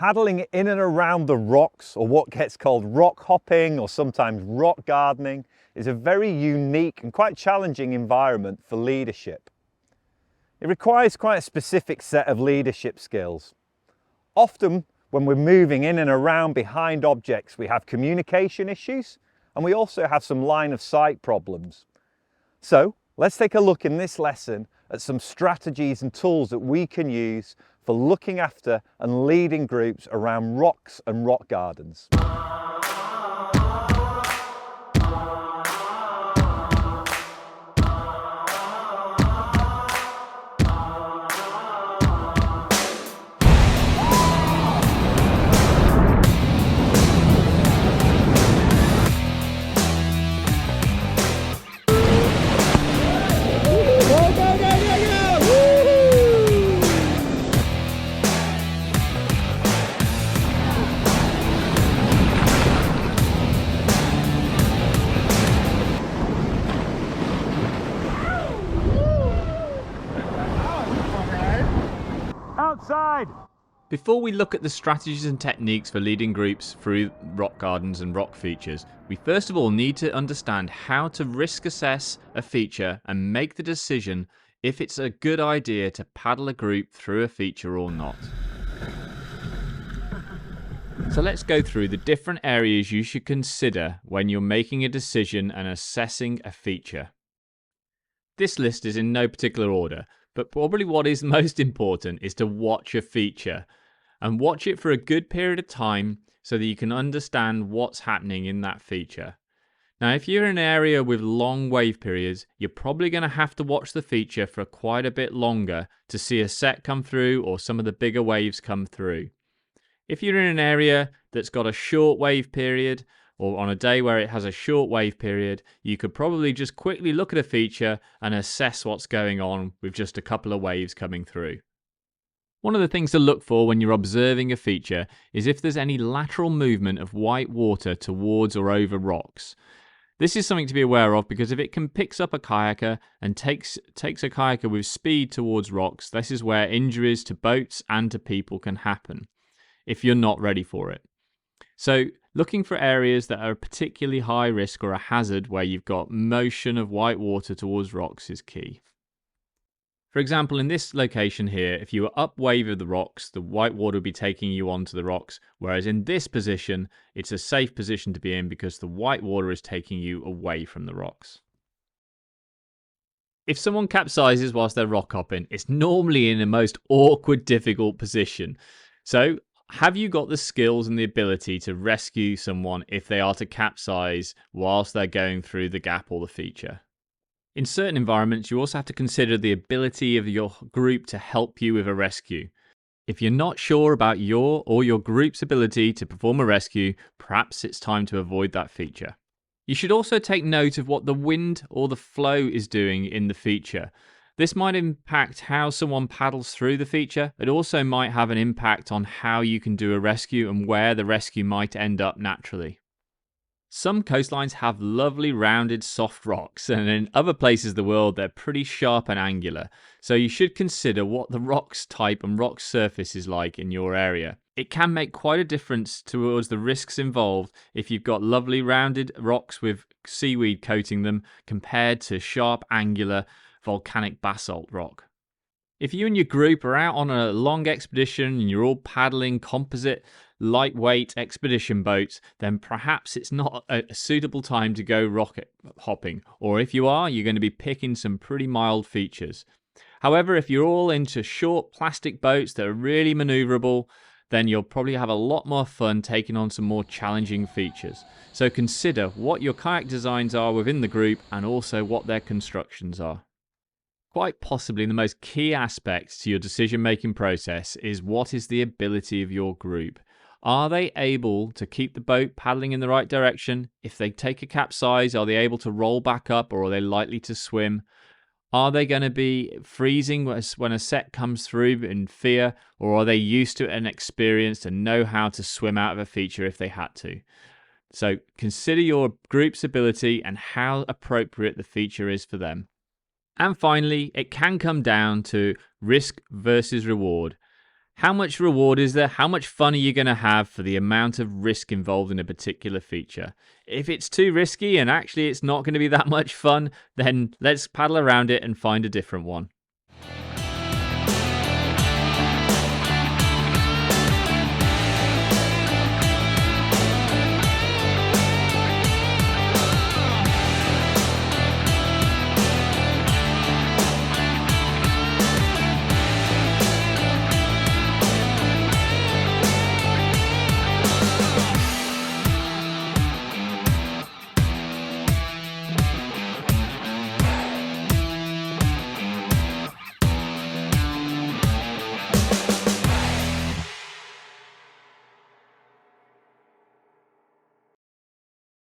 Paddling in and around the rocks, or what gets called rock hopping or sometimes rock gardening, is a very unique and quite challenging environment for leadership. It requires quite a specific set of leadership skills. Often when we're moving in and around behind objects, we have communication issues and we also have some line of sight problems. So let's take a look in this lesson at some strategies and tools that we can use for looking after and leading groups around rocks and rock gardens. Outside! Before we look at the strategies and techniques for leading groups through rock gardens and rock features, we first of all need to understand how to risk assess a feature and make the decision if it's a good idea to paddle a group through a feature or not. So let's go through the different areas you should consider when you're making a decision and assessing a feature. This list is in no particular order, but probably what is most important is to watch a feature and watch it for a good period of time so that you can understand what's happening in that feature. Now, if you're in an area with long wave periods, you're probably going to have to watch the feature for quite a bit longer to see a set come through or some of the bigger waves come through. If you're in an area that's got a short wave period, or on a day where it has a short wave period, you could probably just quickly look at a feature and assess what's going on with just a couple of waves coming through. One of the things to look for when you're observing a feature is if there's any lateral movement of white water towards or over rocks. This is something to be aware of because if it picks up a kayaker and takes a kayaker with speed towards rocks, this is where injuries to boats and to people can happen if you're not ready for it. So looking for areas that are particularly high risk or a hazard where you've got motion of white water towards rocks is key. For example, in this location here, if you were upwave of the rocks, the white water would be taking you onto the rocks, whereas in this position, it's a safe position to be in because the white water is taking you away from the rocks. If someone capsizes whilst they're rock hopping, it's normally in a most awkward, difficult position. So have you got the skills and the ability to rescue someone if they are to capsize whilst they're going through the gap or the feature? In certain environments, you also have to consider the ability of your group to help you with a rescue. If you're not sure about your or your group's ability to perform a rescue, perhaps it's time to avoid that feature. You should also take note of what the wind or the flow is doing in the feature. This might impact how someone paddles through the feature. It also might have an impact on how you can do a rescue and where the rescue might end up naturally. Some coastlines have lovely rounded soft rocks, and in other places of the world they're pretty sharp and angular. So you should consider what the rocks type and rock surface is like in your area. It can make quite a difference towards the risks involved if you've got lovely rounded rocks with seaweed coating them compared to sharp angular volcanic basalt rock. If you and your group are out on a long expedition and you're all paddling composite lightweight expedition boats, then perhaps it's not a suitable time to go rock hopping, or if you are, you're going to be picking some pretty mild features. However, if you're all into short plastic boats that are really maneuverable, then you'll probably have a lot more fun taking on some more challenging features. So consider what your kayak designs are within the group and also what their constructions are. Quite possibly the most key aspect to your decision-making process is what is the ability of your group. Are they able to keep the boat paddling in the right direction? If they take a capsize, are they able to roll back up, or are they likely to swim? Are they going to be freezing when a set comes through in fear, or are they used to it and experienced and know how to swim out of a feature if they had to? So consider your group's ability and how appropriate the feature is for them. And finally, it can come down to risk versus reward. How much reward is there? How much fun are you going to have for the amount of risk involved in a particular feature? If it's too risky and actually it's not going to be that much fun, then let's paddle around it and find a different one.